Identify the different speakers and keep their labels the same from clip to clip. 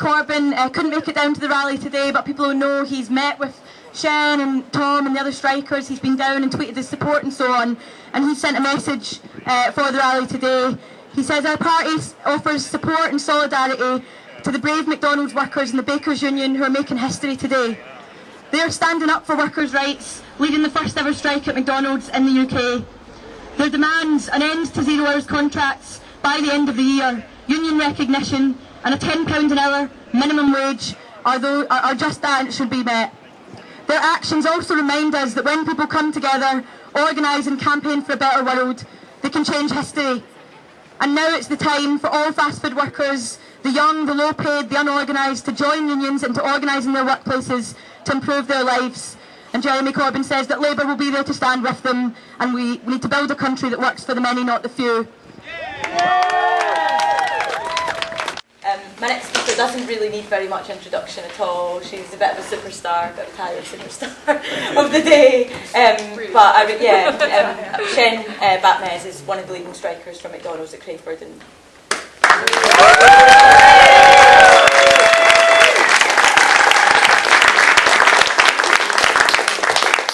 Speaker 1: Corbyn couldn't make it down to the rally today, but people will know he's met with Shen and Tom and the other strikers. He's been down and tweeted his support and so on, and he sent a message for the rally today. He says, our party offers support and solidarity to the brave McDonald's workers and the Bakers Union who are making history today. They are standing up for workers' rights, leading the first ever strike at McDonald's in the UK. Their demands an end to 0 hours contracts by the end of the year, union recognition and a £10 an hour minimum wage are just that and should be met. Their actions also remind us that when people come together, organise and campaign for a better world, they can change history. And now it's the time for all fast food workers, the young, the low paid, the unorganised, to join unions and to organise in their workplaces to improve their lives. And Jeremy Corbyn says that Labour will be there to stand with them, and we need to build a country that works for the many, not the few.
Speaker 2: My next speaker doesn't really need very much introduction at all. She's a bit of a superstar, a bit of a Italian superstar of the day. Shen Batmez is one of the leading strikers from McDonald's at Crayford. And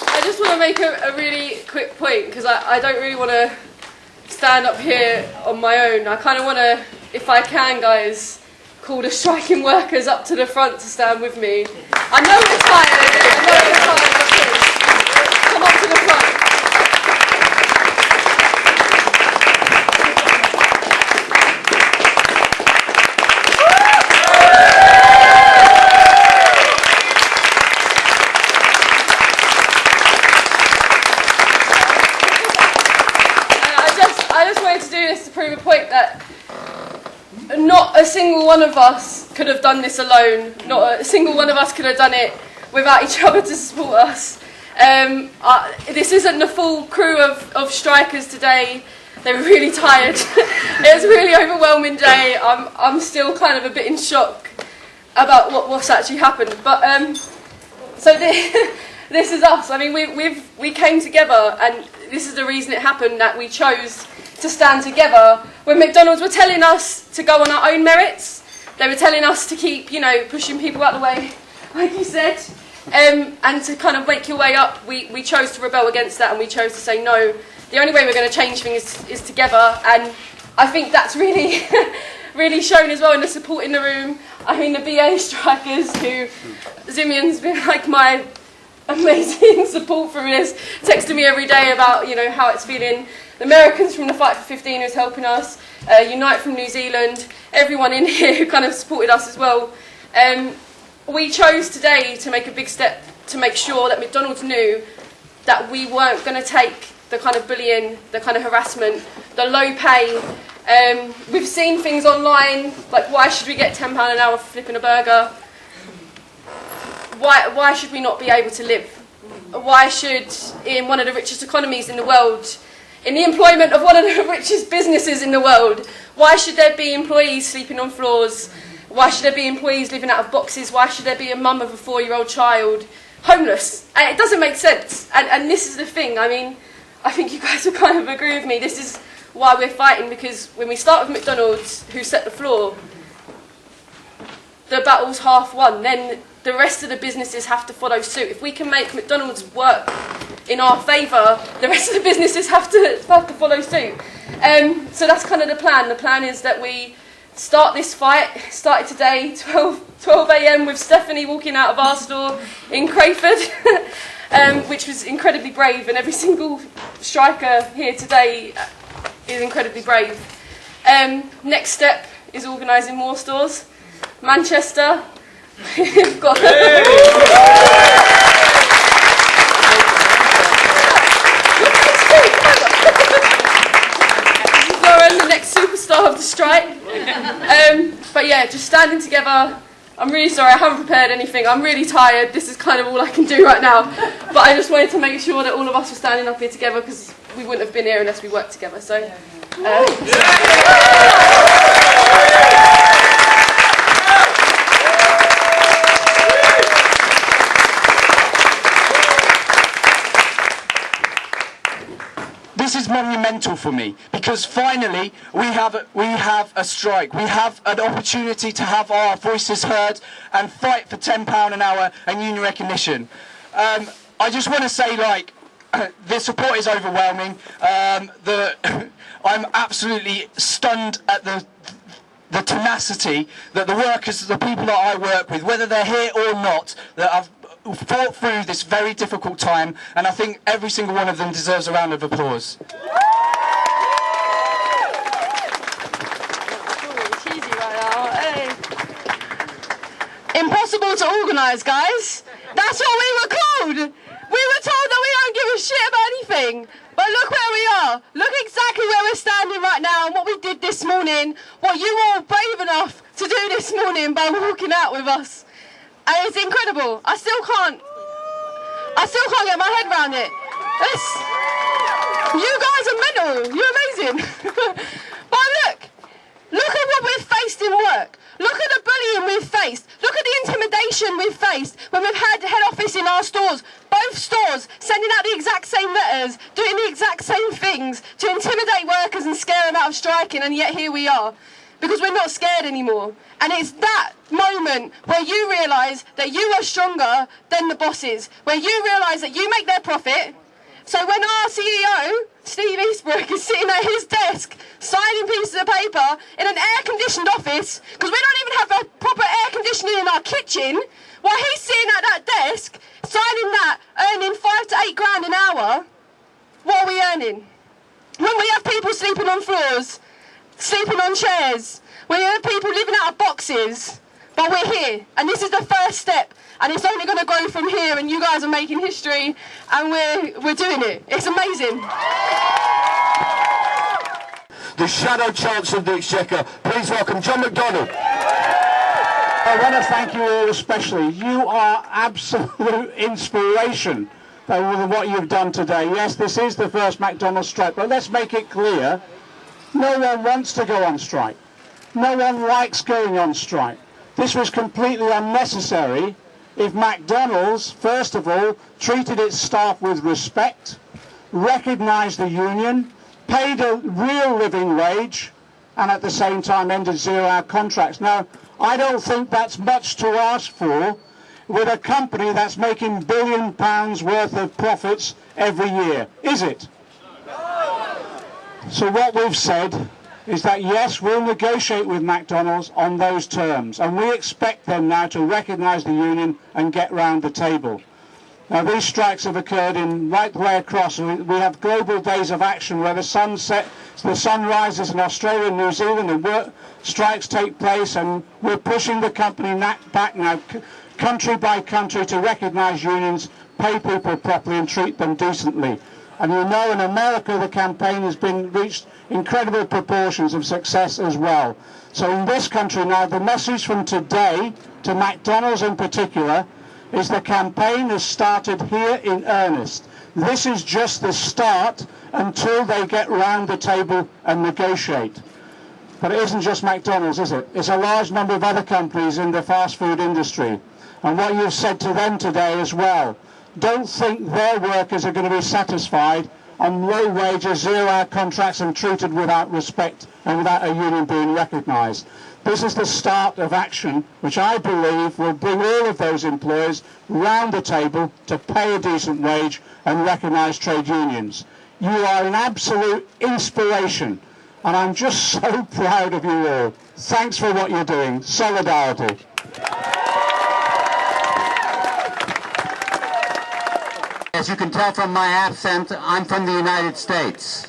Speaker 3: I just want to make a really quick point, because I don't really want to stand up here on my own. I kind of want to, if I can, guys, call the striking workers up to the front to stand with me. I know we're tired, but please, come up to the front. I just wanted to do this to prove a point that not a single one of us could have done this alone. Not a single one of us could have done it without each other to support us. This isn't the full crew of strikers today. They were really tired. It was a really overwhelming day. I'm still kind of a bit in shock about what's actually happened. But so this is us. I mean, we came together, and this is the reason it happened, that we chose to stand together when McDonald's were telling us to go on our own merits. They were telling us to keep, pushing people out of the way, like you said, and to kind of make your way up. We chose to rebel against that, and we chose to say no. The only way we're going to change things is together, and I think that's really, really shown as well in the support in the room. I mean, the BA strikers, who Zimian's been like my amazing support through this, texting me every day about how it's feeling. The Americans from the Fight for 15 who's helping us, Unite from New Zealand, everyone in here who kind of supported us as well. We chose today to make a big step to make sure that McDonald's knew that we weren't going to take the kind of bullying, the kind of harassment, the low pay. We've seen things online, like why should we get £10 an hour for flipping a burger? Why should we not be able to live? Why should, in one of the richest economies in the world, in the employment of one of the richest businesses in the world, why should there be employees sleeping on floors? Why should there be employees living out of boxes? Why should there be a mum of a 4-year-old child homeless? And it doesn't make sense. And this is the thing. I mean, I think you guys will kind of agree with me. This is why we're fighting, because when we start with McDonald's, who set the floor, the battle's half won. Then the rest of the businesses have to follow suit. If we can make McDonald's work in our favour, the rest of the businesses have to follow suit. So that's kind of the plan. The plan is that we start this fight. It started today, 12 a.m. with Stephanie walking out of our store in Crayford, which was incredibly brave, and every single striker here today is incredibly brave. Next step is organising more stores. Manchester, we've got... the next superstar of the strike. But yeah, just standing together. I'm really sorry, I haven't prepared anything. I'm really tired. This is kind of all I can do right now. But I just wanted to make sure that all of us were standing up here together, because we wouldn't have been here unless we worked together. So.
Speaker 4: This is monumental for me. because finally we have a strike. We have an opportunity to have our voices heard and fight for £10 an hour and union recognition. I just want to say, like, the support is overwhelming. I'm absolutely stunned at the tenacity that the workers, the people that I work with, whether they're here or not, that have fought through this very difficult time, and I think every single one of them deserves a round of applause.
Speaker 3: Cheesy right now. Hey. Impossible to organise, guys. That's what we were called. We were told that we don't give a shit about anything. But look where we are. Look exactly where we're standing right now and what we did this morning. What you were all brave enough to do this morning by walking out with us. And it's incredible. I still can't get my head around it. You guys are mental. You're amazing. But look at what we've faced in work. Look at the bullying we've faced. Look at the intimidation we've faced when we've had head office in our stores. Both stores sending out the exact same letters, doing the exact same things to intimidate workers and scare them out of striking, and yet here we are. Because we're not scared anymore. And it's that moment where you realise that you are stronger than the bosses, where you realise that you make their profit. So when our CEO, Steve Eastbrook, is sitting at his desk signing pieces of paper in an air-conditioned office, because we don't even have a proper air conditioning in our kitchen, while he's sitting at that desk signing that, earning £5 to £8 grand an hour, what are we earning? When we have people sleeping on floors, sleeping on chairs, when we have people living out of boxes, but we're here, and this is the first step. And it's only going to grow from here, and you guys are making history, and we're doing it. It's amazing.
Speaker 5: The Shadow Chancellor of the Exchequer, please welcome John McDonnell.
Speaker 6: I want to thank you all especially. You are absolute inspiration with what you've done today. Yes, this is the first McDonald's strike, but let's make it clear, no one wants to go on strike. No one likes going on strike. This was completely unnecessary. If McDonald's, first of all, treated its staff with respect, recognised the union, paid a real living wage, and at the same time ended zero-hour contracts. Now, I don't think that's much to ask for with a company that's making £1 billion worth of profits every year, is it? So what we've said is that yes, we'll negotiate with McDonald's on those terms, and we expect them now to recognise the union and get round the table. Now these strikes have occurred right the way across. We have global days of action where the sun rises in Australia and New Zealand, and strikes take place, and we're pushing the company back now, country by country, to recognise unions, pay people properly and treat them decently. And you know, in America the campaign has reached incredible proportions of success as well. So in this country now, the message from today to McDonald's in particular is the campaign has started here in earnest. This is just the start until they get round the table and negotiate. But it isn't just McDonald's, is it? It's a large number of other companies in the fast food industry. And what you've said to them today as well, don't think their workers are going to be satisfied on low wages, zero-hour contracts and treated without respect and without a union being recognised. This is the start of action which I believe will bring all of those employers round the table to pay a decent wage and recognise trade unions. You are an absolute inspiration, and I'm just so proud of you all. Thanks for what you're doing. Solidarity.
Speaker 7: As you can tell from my accent, I'm from the United States.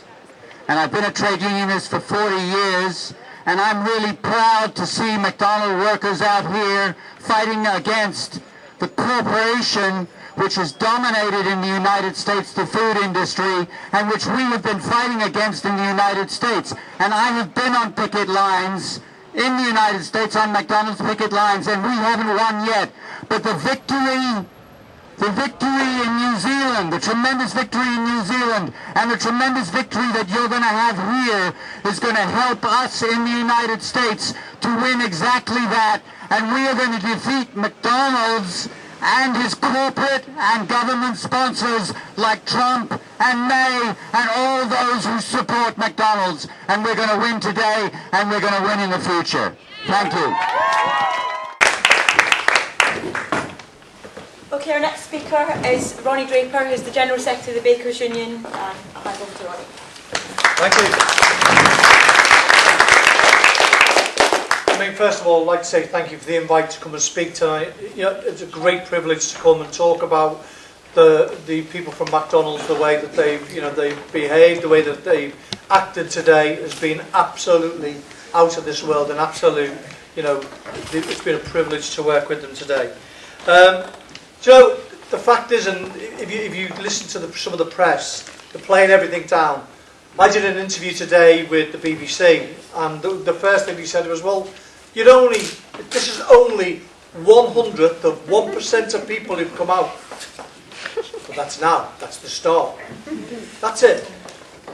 Speaker 7: And I've been a trade unionist for 40 years, and I'm really proud to see McDonald's workers out here fighting against the corporation which has dominated in the United States the food industry, and which we have been fighting against in the United States. And I have been on picket lines in the United States, on McDonald's picket lines, and we haven't won yet. But the victory in New Zealand, the tremendous victory in New Zealand, and the tremendous victory that you're going to have here is going to help us in the United States to win exactly that. And we are going to defeat McDonald's and his corporate and government sponsors like Trump and May and all those who support McDonald's. And we're going to win today, and we're going to win in the future. Thank you.
Speaker 2: Okay, our next speaker is Ronnie Draper, who's the General Secretary of the Bakers Union. I'll hand over to Ronnie.
Speaker 8: Thank you. I mean, first of all, I'd like to say thank you for the invite to come and speak tonight. You know, it's a great privilege to come and talk about the people from McDonald's, the way that they've behaved, the way that they've acted today has been absolutely out of this world, and absolute, it's been a privilege to work with them today. So the fact is, and if you listen to some of the press, they're playing everything down. I did an interview today with the BBC, and the first thing he said was, well, this is only 1/100th of 1% of people who've come out. But that's the start. That's it.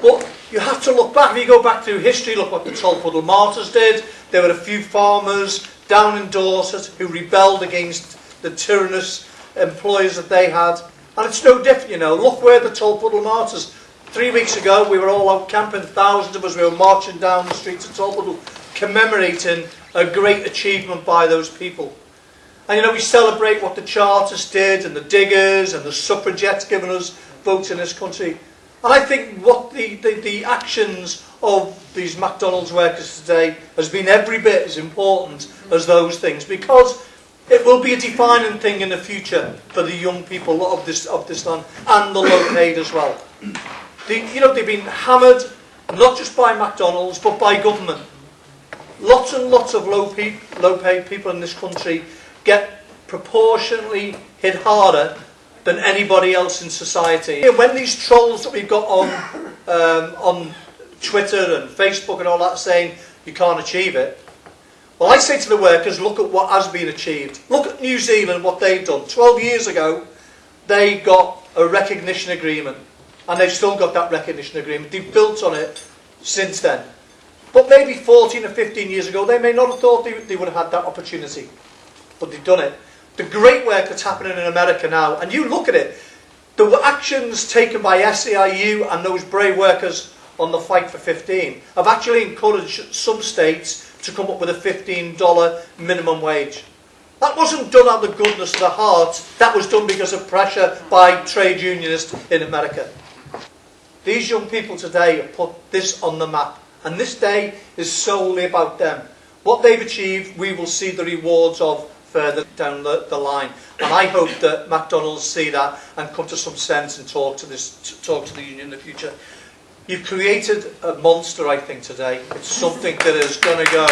Speaker 8: But you have to look back. If you go back through history, look what the Tolpuddle Martyrs did. There were a few farmers down in Dorset who rebelled against the tyrannous employers that they had. And it's no different, Look where the Tolpuddle Martyrs. 3 weeks ago, we were all out camping, thousands of us, we were marching down the streets of Tolpuddle, commemorating a great achievement by those people. And we celebrate what the Chartists did, and the Diggers, and the suffragettes giving us votes in this country. And I think what the actions of these McDonald's workers today has been every bit as important as those things, because it will be a defining thing in the future for the young people of this land, and the low paid as well. They've been hammered, not just by McDonald's, but by government. Lots and lots of low-paid people in this country get proportionately hit harder than anybody else in society. And when these trolls that we've got on Twitter and Facebook and all that saying you can't achieve it, well, I say to the workers, look at what has been achieved. Look at New Zealand, what they've done. 12 years ago, they got a recognition agreement. And they've still got that recognition agreement. They've built on it since then. But maybe 14 or 15 years ago, they may not have thought they would have had that opportunity. But they've done it. The great work that's happening in America now, and you look at it, the actions taken by SEIU and those brave workers on the Fight for 15 have actually encouraged some states to come up with a $15 minimum wage. That wasn't done out of the goodness of the heart. That was done because of pressure by trade unionists in America. These young people today have put this on the map. And this day is solely about them. What they've achieved, we will see the rewards of further down the line. And I hope that McDonald's see that and come to some sense and talk to the union in the future. You've created a monster, I think, today. It's something that is going to go.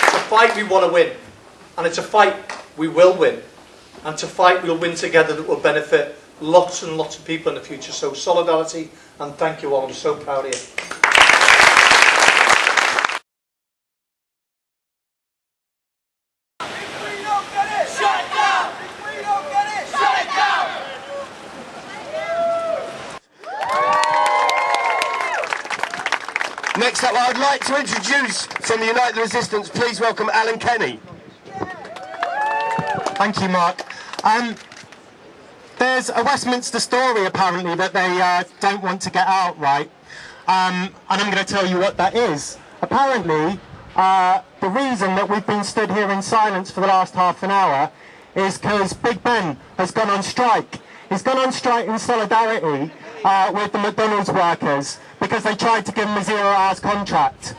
Speaker 8: It's a fight we want to win. And it's a fight we will win. And to fight we'll win together that will benefit lots and lots of people in the future. So solidarity, and thank you all. I'm so proud of you.
Speaker 5: Next up, I'd like to introduce from the Unite the Resistance, please welcome Alan Kenny.
Speaker 9: Thank you, Mark. There's a Westminster story, apparently, that they don't want to get out right. And I'm going to tell you what that is. Apparently, the reason that we've been stood here in silence for the last half an hour is because Big Ben has gone on strike. He's gone on strike in solidarity with the McDonald's workers because they tried to give him a 0-hours contract.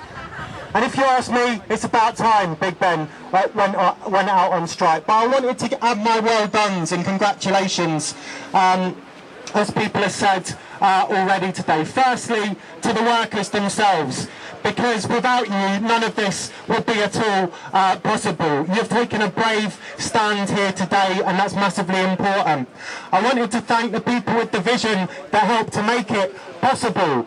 Speaker 9: And if you ask me, it's about time Big Ben went out on strike. But I wanted to add my well dones and congratulations, as people have said already today. Firstly, to the workers themselves, because without you, none of this would be at all possible. You've taken a brave stand here today, and that's massively important. I wanted to thank the people with the vision that helped to make it possible.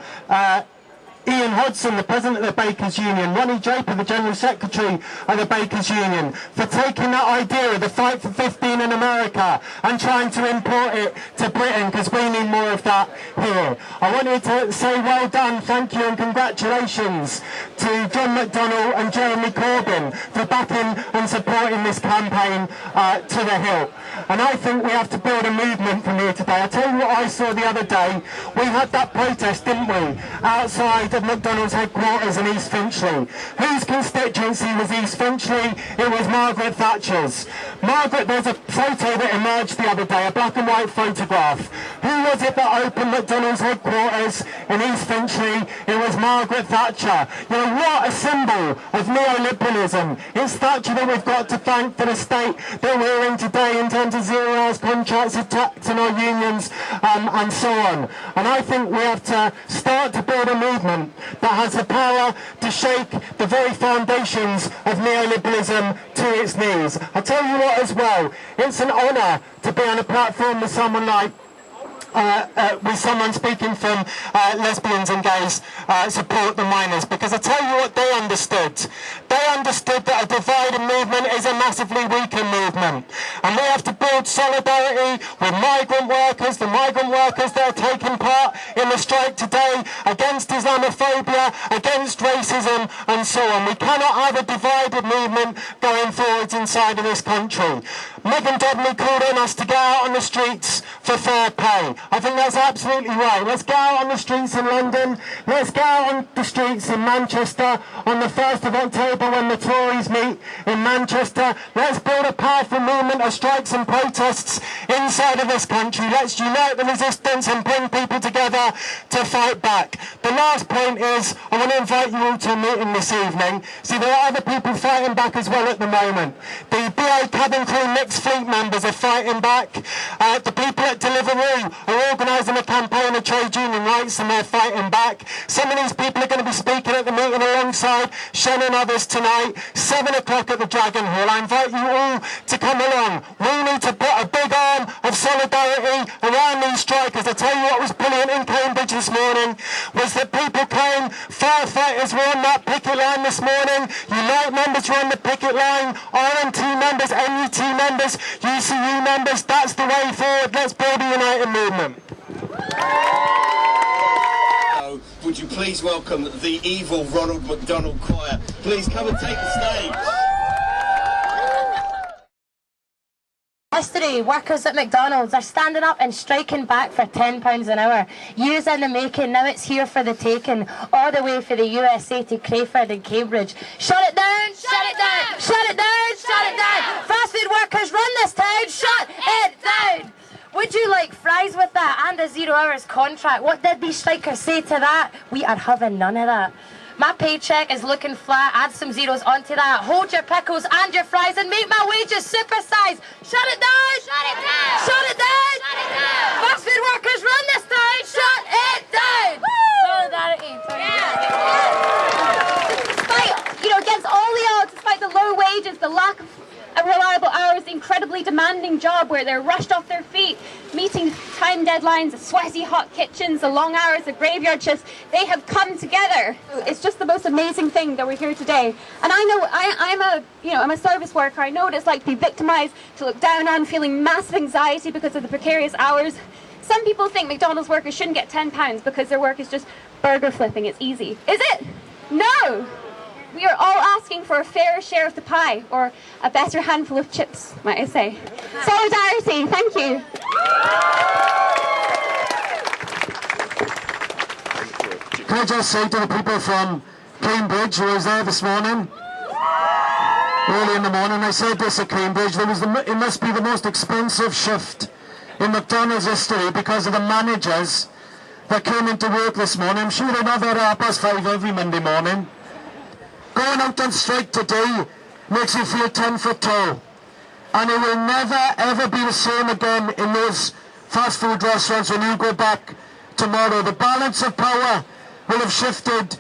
Speaker 9: Ian Hodson, the President of the Bakers Union, Ronnie Draper, the General Secretary of the Bakers Union, for taking that idea of the Fight for 15 in America and trying to import it to Britain, because we need more of that here. I wanted to say well done, thank you and congratulations to John McDonnell and Jeremy Corbyn for backing and supporting this campaign to the hilt. And I think we have to build a movement from here today. I'll tell you what I saw the other day. We had that protest, didn't we, outside of McDonald's headquarters in East Finchley. Whose constituency was East Finchley? It was Margaret Thatcher's. Margaret, there's a photo that emerged the other day, a black and white photograph. Who was it that opened McDonald's headquarters in East Finchley? It was Margaret Thatcher. You know, what a symbol of neoliberalism. It's Thatcher that we've got to thank for the state that we're in today in terms of zero-hours contracts, attacks on our unions, and so on. And I think we have to start to build a movement that has the power to shake the very foundations of neoliberalism to its knees. I tell you what as well, it's an honour to be on a platform with someone like with someone speaking from lesbians and gays support the miners, because I tell you what they understood. They understood that a divided movement is a massively weaker movement, and we have to build solidarity with migrant workers, the migrant workers that are taking part in the strike today against Islamophobia, against racism and so on. We cannot have a divided movement going forwards inside of this country. Megan Dodney called on us to go out on the streets for fair pay. I think that's absolutely right. Let's go out on the streets in London. Let's go out on the streets in Manchester on the 1st of October when the Tories meet in Manchester. Let's build a powerful movement of strikes and protests inside of this country. Let's unite the resistance and bring people together to fight back. The last point is, I want to invite you all to a meeting this evening. See, there are other people fighting back as well at the moment. The BA cabin crew mixed fleet members are fighting back. The people at Deliveroo are organising a campaign of trade union rights and they're fighting back. Some of these people are going to be speaking at the meeting alongside Shen and others tonight, 7 o'clock at the Dragon Hall. I invite you all to come along. We need to put a big arm of solidarity around these strikers. I tell you what was brilliant in Cambridge this morning was that people came, firefighters were on that picket line this morning, Unite members were on the picket line, RMT members, NUT members, UCU members. That's the way forward. Let's build a united movement.
Speaker 5: Would you please welcome the evil Ronald McDonald Choir? Please come and take the stage.
Speaker 10: Yesterday, workers at McDonald's are standing up and striking back for £10 an hour. Years in the making, now it's here for the taking, all the way for the USA to Crayford and Cambridge. Shut it down! Shut it down! Shut it down! Shut it down! Fast food workers run this town! Shut it down! Would you like fries with that and a 0 hours contract? What did these strikers say to that? We are having none of that. My paycheck is looking flat, add some zeros onto that. Hold your pickles and your fries and make my wages supersize. Shut it down! Shut it down! Shut it down! Shut it down! Fast food workers run this town! Shut it down! Woo! Solidarity. Despite, against all the odds, despite the low wages, the lack of reliable hours, the incredibly demanding job where they're rushed off their feet, meeting time deadlines, the sweaty hot kitchens, the long hours, the graveyard shifts, they have come together. It's just the most amazing thing that we're here today. And I know I'm a service worker. I know what it's like to be victimized, to look down on, feeling massive anxiety because of the precarious hours. Some people think McDonald's workers shouldn't get £10 because their work is just burger flipping. It's easy. Is it? No! We are all asking for a fairer share of the pie, or a better handful of chips, might I say. Solidarity, thank you.
Speaker 7: Can I just say to the people from Cambridge who was there this morning, early in the morning, I said this at Cambridge, it must be the most expensive shift in McDonald's history because of the managers that came into work this morning. I'm sure they're not there at 5:30 every Monday morning. Going out on strike today makes you feel 10 foot tall. And it will never ever be the same again in those fast food restaurants when you go back tomorrow. The balance of power will have shifted.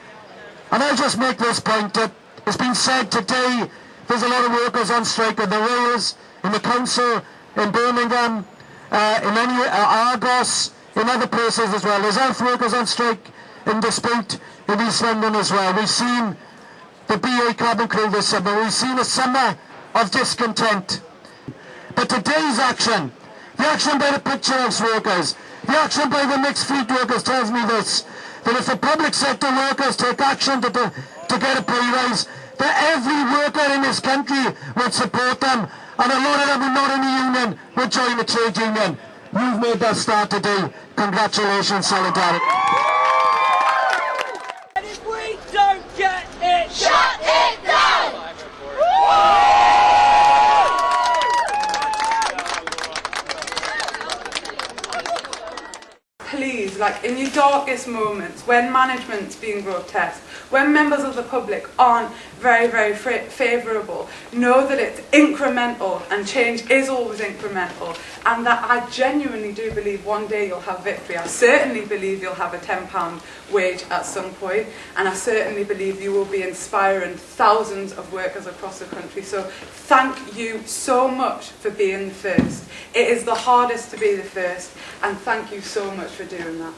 Speaker 7: And I just make this point that it's been said today, there's a lot of workers on strike in the rails, in the council, in Birmingham, in Argos, in other places as well. There's health workers on strike in dispute in East London as well. We've seen the BA cabin crew this summer. We've seen a summer of discontent. But today's action, the action by the picturesque workers, the action by the mixed fleet workers tells me this, that if the public sector workers take action to get a pay rise, that every worker in this country would support them, and a lot of them who are not in the union would join the trade union. You've made that start today. Congratulations, solidarity.
Speaker 11: And if we don't get it, shut it down!
Speaker 12: Please, like in your darkest moments, when management's being grotesque, when members of the public aren't very, very favourable, know that it's incremental and change is always incremental, and that I genuinely do believe one day you'll have victory. I certainly believe you'll have a £10 wage at some point, and I certainly believe you will be inspiring thousands of workers across the country. So thank you so much for being the first. It is the hardest to be the first, and thank you so much for doing that.